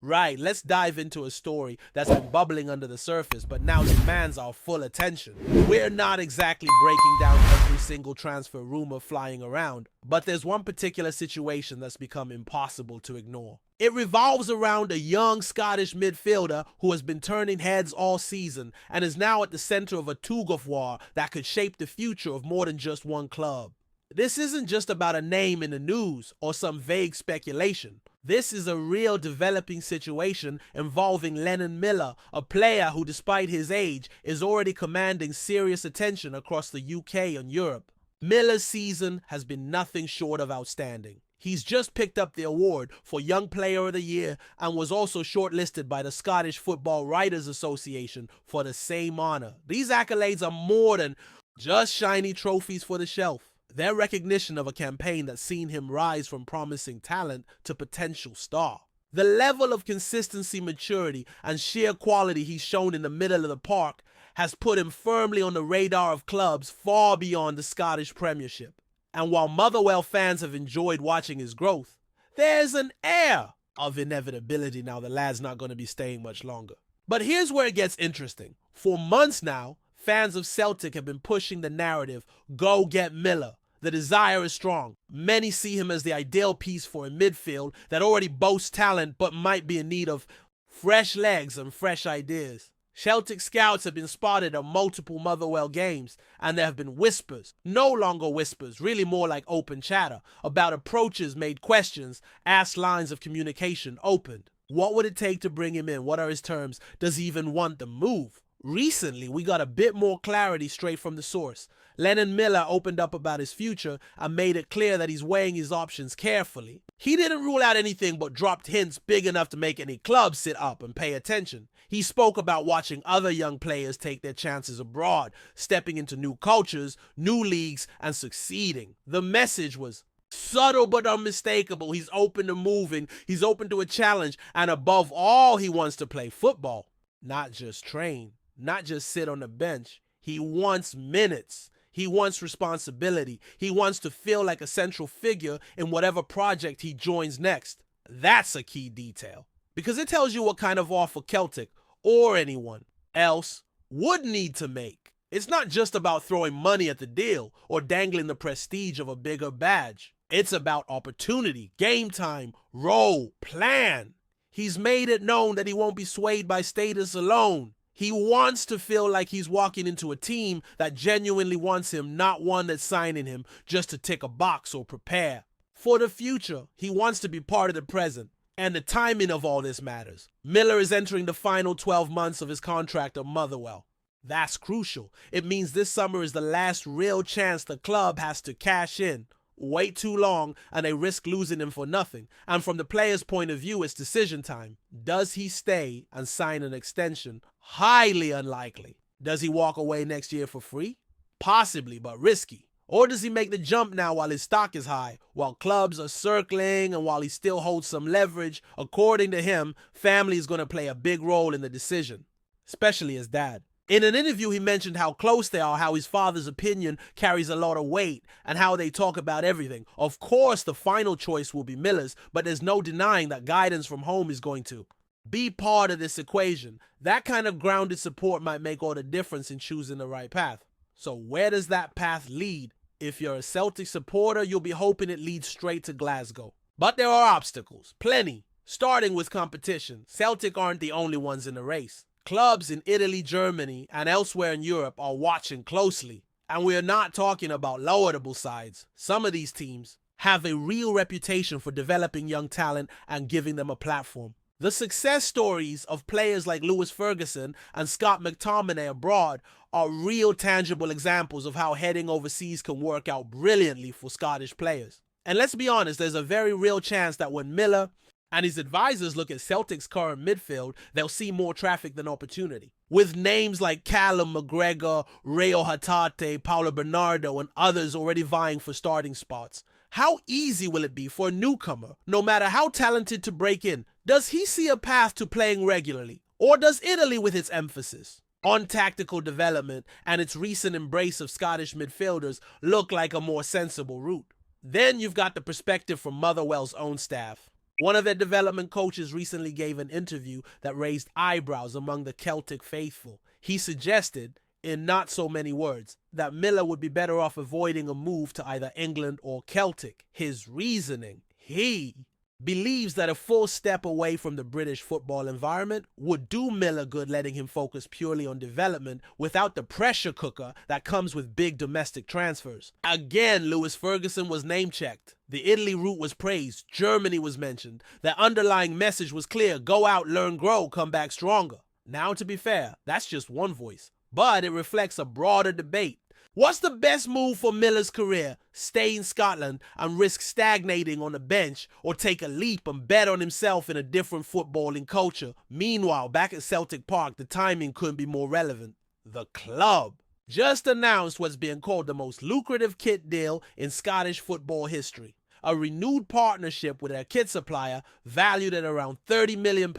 Right, let's dive into a story that's been bubbling under the surface but now demands our full attention. We're not exactly breaking down every single transfer rumor flying around, but there's one particular situation that's become impossible to ignore. It revolves around a young Scottish midfielder who has been turning heads all season and is now at the center of a tug-of-war that could shape the future of more than just one club. This isn't just about a name in the news or some vague speculation. This is a real developing situation involving Lennon Miller, a player who, despite his age, is already commanding serious attention across the UK and Europe. Miller's season has been nothing short of outstanding. He's just picked up the award for Young Player of the Year and was also shortlisted by the Scottish Football Writers Association for the same honor. These accolades are more than just shiny trophies for the shelf. They're recognition of a campaign that's seen him rise from promising talent to potential star. The level of consistency, maturity, and sheer quality he's shown in the middle of the park has put him firmly on the radar of clubs far beyond the Scottish Premiership. And while Motherwell fans have enjoyed watching his growth, there's an air of inevitability now the lad's not going to be staying much longer. But here's where it gets interesting. For months now, fans of Celtic have been pushing the narrative, go get Miller. The desire is strong. Many see him as the ideal piece for a midfield that already boasts talent but might be in need of fresh legs and fresh ideas. Celtic scouts have been spotted at multiple Motherwell games, and there have been whispers, no longer whispers, really more like open chatter, about approaches made questions, asked lines of communication opened. What would it take to bring him in? What are his terms? Does he even want the move? Recently, we got a bit more clarity straight from the source. Lennon Miller opened up about his future and made it clear that he's weighing his options carefully. He didn't rule out anything but dropped hints big enough to make any club sit up and pay attention. He spoke about watching other young players take their chances abroad, stepping into new cultures, new leagues, and succeeding. The message was subtle but unmistakable. He's open to moving, he's open to a challenge, and above all, he wants to play football, not just train. Not just sit on the bench. He wants minutes. He wants responsibility. He wants to feel like a central figure in whatever project he joins next. That's a key detail, because it tells you what kind of offer Celtic or anyone else would need to make. It's not just about throwing money at the deal or dangling the prestige of a bigger badge. It's about opportunity, game time, role, plan. He's made it known that he won't be swayed by status alone. He wants to feel like he's walking into a team that genuinely wants him, not one that's signing him just to tick a box or prepare for the future. He wants to be part of the present, and the timing of all this matters. Miller is entering the final 12 months of his contract at Motherwell. That's crucial. It means this summer is the last real chance the club has to cash in. Wait too long and they risk losing him for nothing. And from the player's point of view, it's decision time. Does he stay and sign an extension? Highly unlikely. Does he walk away next year for free? Possibly, but risky. Or does he make the jump now while his stock is high, while clubs are circling and while he still holds some leverage? According to him, family is going to play a big role in the decision, especially his dad. In an interview, he mentioned how close they are, how his father's opinion carries a lot of weight, and how they talk about everything. Of course, the final choice will be Miller's, but there's no denying that guidance from home is going to be part of this equation. That kind of grounded support might make all the difference in choosing the right path. So where does that path lead? If you're a Celtic supporter, you'll be hoping it leads straight to Glasgow. But there are obstacles, plenty, starting with competition. Celtic aren't the only ones in the race. Clubs in Italy, Germany, and elsewhere in Europe are watching closely. And we're not talking about lowerable sides. Some of these teams have a real reputation for developing young talent and giving them a platform. The success stories of players like Lewis Ferguson and Scott McTominay abroad are real tangible examples of how heading overseas can work out brilliantly for Scottish players. And let's be honest, there's a very real chance that when Miller and his advisors look at Celtic's current midfield, they'll see more traffic than opportunity. With names like Callum McGregor, Rayo Hatate, Paulo Bernardo, and others already vying for starting spots, how easy will it be for a newcomer, no matter how talented, to break in? Does he see a path to playing regularly? Or does Italy, with its emphasis on tactical development and its recent embrace of Scottish midfielders, look like a more sensible route? Then you've got the perspective from Motherwell's own staff. One of their development coaches recently gave an interview that raised eyebrows among the Celtic faithful. He suggested, in not so many words, that Miller would be better off avoiding a move to either England or Celtic. His reasoning: he believes that a full step away from the British football environment would do Miller good, letting him focus purely on development without the pressure cooker that comes with big domestic transfers. Again, Lewis Ferguson was name-checked. The Italy route was praised. Germany was mentioned. The underlying message was clear: go out, learn, grow, come back stronger. Now, to be fair, that's just one voice, but it reflects a broader debate. What's the best move for Miller's career? Stay in Scotland and risk stagnating on the bench, or take a leap and bet on himself in a different footballing culture? Meanwhile, back at Celtic Park, the timing couldn't be more relevant. The club just announced what's being called the most lucrative kit deal in Scottish football history. A renewed partnership with their kit supplier valued at around £30 million.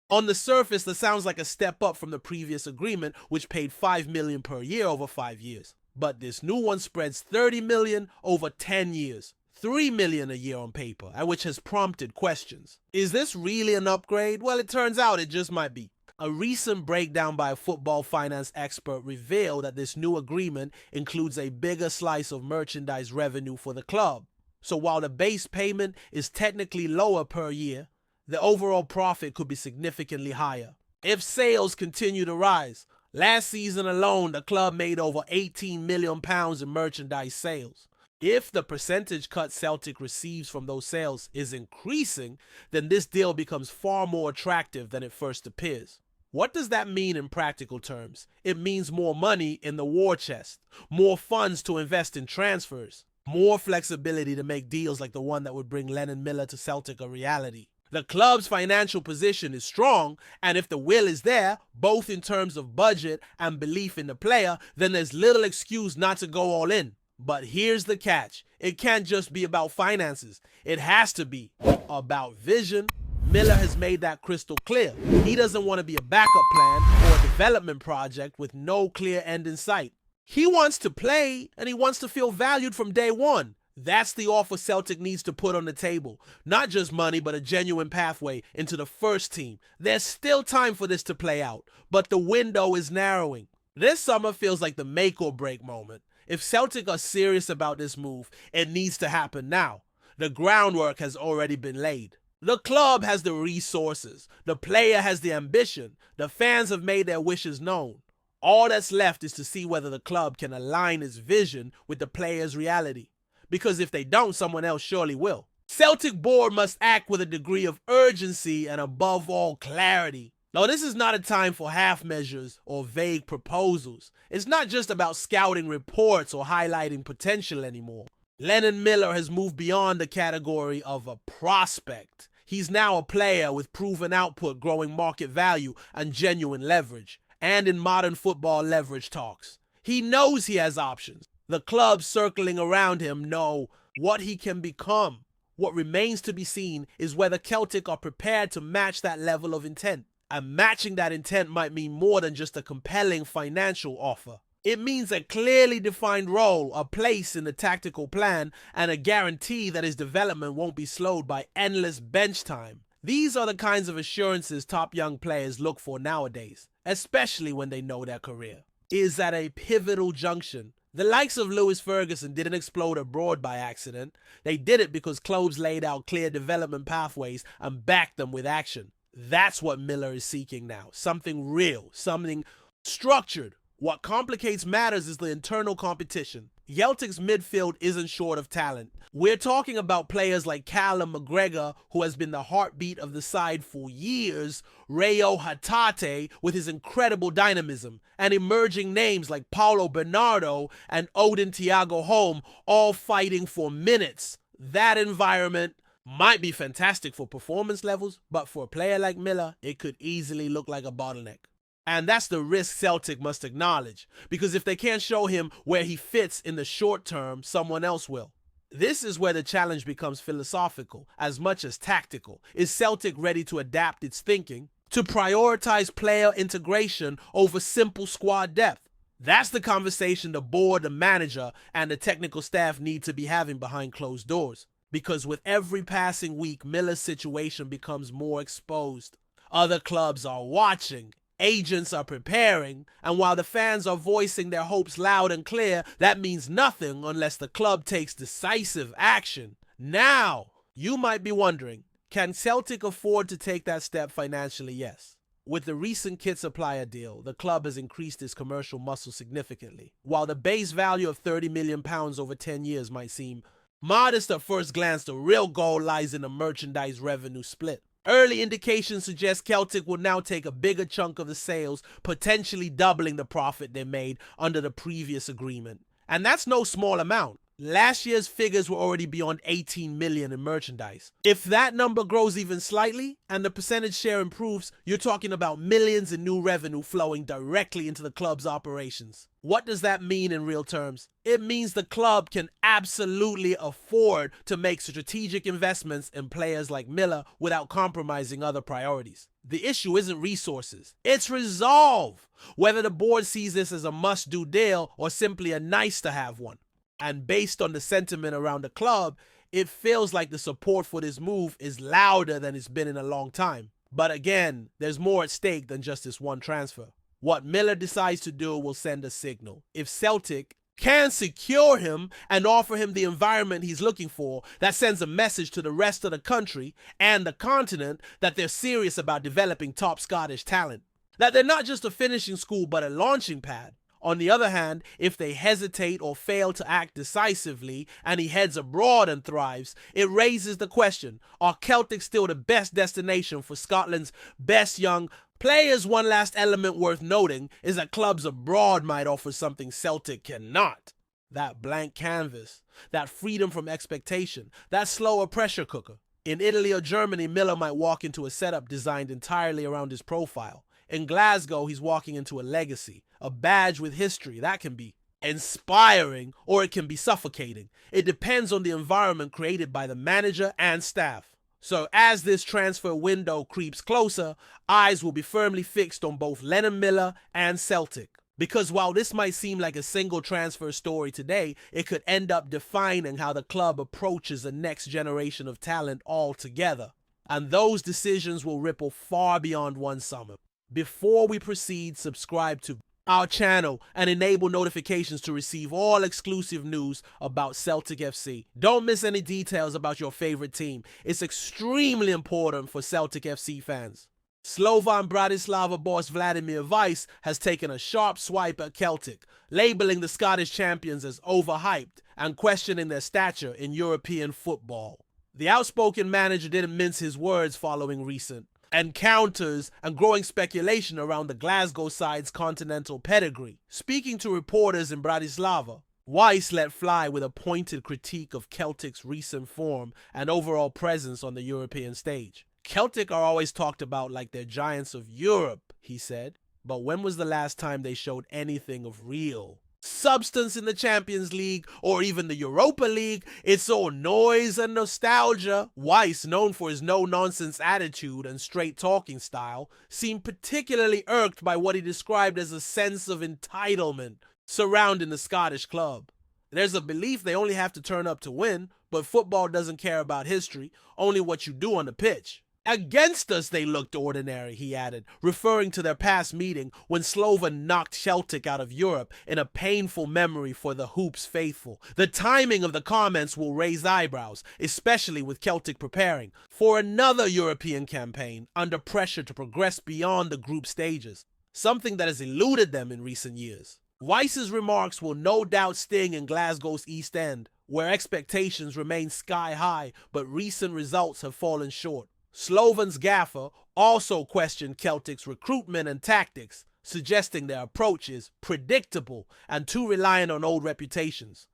On the surface, that sounds like a step up from the previous agreement, which paid $5 million per year over 5 years. But this new one spreads $30 million over 10 years, $3 million a year on paper, and which has prompted questions. Is this really an upgrade? Well, it turns out it just might be. A recent breakdown by a football finance expert revealed that this new agreement includes a bigger slice of merchandise revenue for the club. So while the base payment is technically lower per year, the overall profit could be significantly higher. If sales continue to rise, last season alone, the club made over £18 million in merchandise sales. If the percentage cut Celtic receives from those sales is increasing, then this deal becomes far more attractive than it first appears. What does that mean in practical terms? It means more money in the war chest, more funds to invest in transfers, more flexibility to make deals like the one that would bring Lennon Miller to Celtic a reality. The club's financial position is strong, and if the will is there, both in terms of budget and belief in the player, then there's little excuse not to go all in. But here's the catch. It can't just be about finances. It has to be about vision. Miller has made that crystal clear. He doesn't want to be a backup plan or a development project with no clear end in sight. He wants to play, and he wants to feel valued from day one. That's the offer Celtic needs to put on the table. Not just money, but a genuine pathway into the first team. There's still time for this to play out, but the window is narrowing. This summer feels like the make or break moment. If Celtic are serious about this move, it needs to happen now. The groundwork has already been laid. The club has the resources. The player has the ambition. The fans have made their wishes known. All that's left is to see whether the club can align its vision with the player's reality. Because if they don't, someone else surely will. Celtic board must act with a degree of urgency and above all clarity. Now, this is not a time for half measures or vague proposals. It's not just about scouting reports or highlighting potential anymore. Lennon Miller has moved beyond the category of a prospect. He's now a player with proven output, growing market value, and genuine leverage. And in modern football, leverage talks. He knows he has options. The clubs circling around him know what he can become. What remains to be seen is whether Celtic are prepared to match that level of intent. And matching that intent might mean more than just a compelling financial offer. It means a clearly defined role, a place in the tactical plan, and a guarantee that his development won't be slowed by endless bench time. These are the kinds of assurances top young players look for nowadays, especially when they know their career is at a pivotal junction. The likes of Lewis Ferguson didn't explode abroad by accident. They did it because clubs laid out clear development pathways and backed them with action. That's what Miller is seeking now. Something real, something structured. What complicates matters is the internal competition. Celtic's midfield isn't short of talent. We're talking about players like Callum McGregor, who has been the heartbeat of the side for years, Rayo Hatate with his incredible dynamism, and emerging names like Paulo Bernardo and Odin Thiago Holm, all fighting for minutes. That environment might be fantastic for performance levels, but for a player like Miller, it could easily look like a bottleneck. And that's the risk Celtic must acknowledge, because if they can't show him where he fits in the short term, someone else will. This is where the challenge becomes philosophical as much as tactical. Is Celtic ready to adapt its thinking, to prioritize player integration over simple squad depth? That's the conversation the board, the manager, and the technical staff need to be having behind closed doors. because with every passing week, Miller's situation becomes more exposed. Other clubs are watching, agents are preparing, and while the fans are voicing their hopes loud and clear, that means nothing unless the club takes decisive action. Now, you might be wondering, can Celtic afford to take that step financially? Yes. With the recent kit supplier deal, the club has increased its commercial muscle significantly. While the base value of £30 million over 10 years might seem modest at first glance, the real goal lies in the merchandise revenue split. Early indications suggest Celtic will now take a bigger chunk of the sales, potentially doubling the profit they made under the previous agreement. And that's no small amount. Last year's figures were already beyond 18 million in merchandise. If that number grows even slightly and the percentage share improves, you're talking about millions in new revenue flowing directly into the club's operations. What does that mean in real terms? It means the club can absolutely afford to make strategic investments in players like Miller without compromising other priorities. The issue isn't resources, it's resolve. Whether the board sees this as a must-do deal or simply a nice-to-have one. And based on the sentiment around the club, it feels like the support for this move is louder than it's been in a long time. But again, there's more at stake than just this one transfer. What Miller decides to do will send a signal. If Celtic can secure him and offer him the environment he's looking for, that sends a message to the rest of the country and the continent that they're serious about developing top Scottish talent. That they're not just a finishing school but a launching pad. On the other hand, if they hesitate or fail to act decisively and he heads abroad and thrives, it raises the question, are Celtic still the best destination for Scotland's best young players? One last element worth noting is that clubs abroad might offer something Celtic cannot. That blank canvas, that freedom from expectation, that slower pressure cooker. In Italy or Germany, Miller might walk into a setup designed entirely around his profile. In Glasgow, he's walking into a legacy, a badge with history. That can be inspiring or it can be suffocating. It depends on the environment created by the manager and staff. So as this transfer window creeps closer, eyes will be firmly fixed on both Lennon Miller and Celtic. Because while this might seem like a single transfer story today, it could end up defining how the club approaches the next generation of talent altogether. And those decisions will ripple far beyond one summer. Before we proceed, subscribe to our channel and enable notifications to receive all exclusive news about Celtic FC. Don't miss any details about your favorite team. It's extremely important for Celtic FC fans. Slovan Bratislava boss Vladimir Weiss has taken a sharp swipe at Celtic, labeling the Scottish champions as overhyped and questioning their stature in European football. The outspoken manager didn't mince his words following recent encounters and growing speculation around the Glasgow side's continental pedigree. Speaking to reporters in Bratislava, Weiss let fly with a pointed critique of Celtic's recent form and overall presence on the European stage. Celtic are always talked about like they're giants of Europe, he said, but when was the last time they showed anything of real substance in the Champions League or even the Europa League? It's all noise and nostalgia. Weiss, known for his no-nonsense attitude and straight-talking style, seemed particularly irked by what he described as a sense of entitlement surrounding the Scottish club. There's a belief they only have to turn up to win, but football doesn't care about history, only what you do on the pitch. Against us they looked ordinary, he added, referring to their past meeting when Slovan knocked Celtic out of Europe in a painful memory for the Hoops faithful. The timing of the comments will raise eyebrows, especially with Celtic preparing for another European campaign under pressure to progress beyond the group stages, something that has eluded them in recent years. Weiss's remarks will no doubt sting in Glasgow's East End, where expectations remain sky high, but recent results have fallen short. Slovan's gaffer also questioned Celtic's recruitment and tactics, suggesting their approach is predictable and too reliant on old reputations.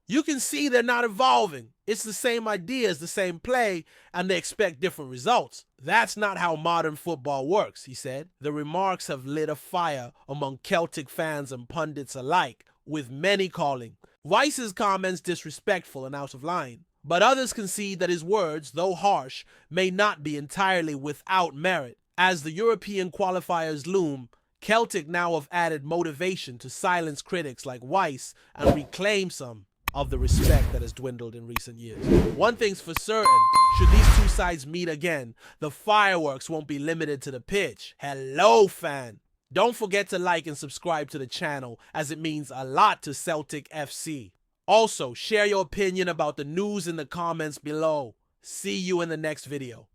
You can see they're not evolving. It's the same ideas, the same play, and they expect different results. That's not how modern football works, he said. The remarks have lit a fire among Celtic fans and pundits alike, with many calling Weiss's comments disrespectful and out of line. But others concede that his words, though harsh, may not be entirely without merit. As the European qualifiers loom, Celtic now have added motivation to silence critics like Weiss and reclaim some of the respect that has dwindled in recent years. One thing's for certain, should these two sides meet again, the fireworks won't be limited to the pitch. Hello, fan! Don't forget to like and subscribe to the channel, as it means a lot to Celtic FC. Also, share your opinion about the news in the comments below. See you in the next video.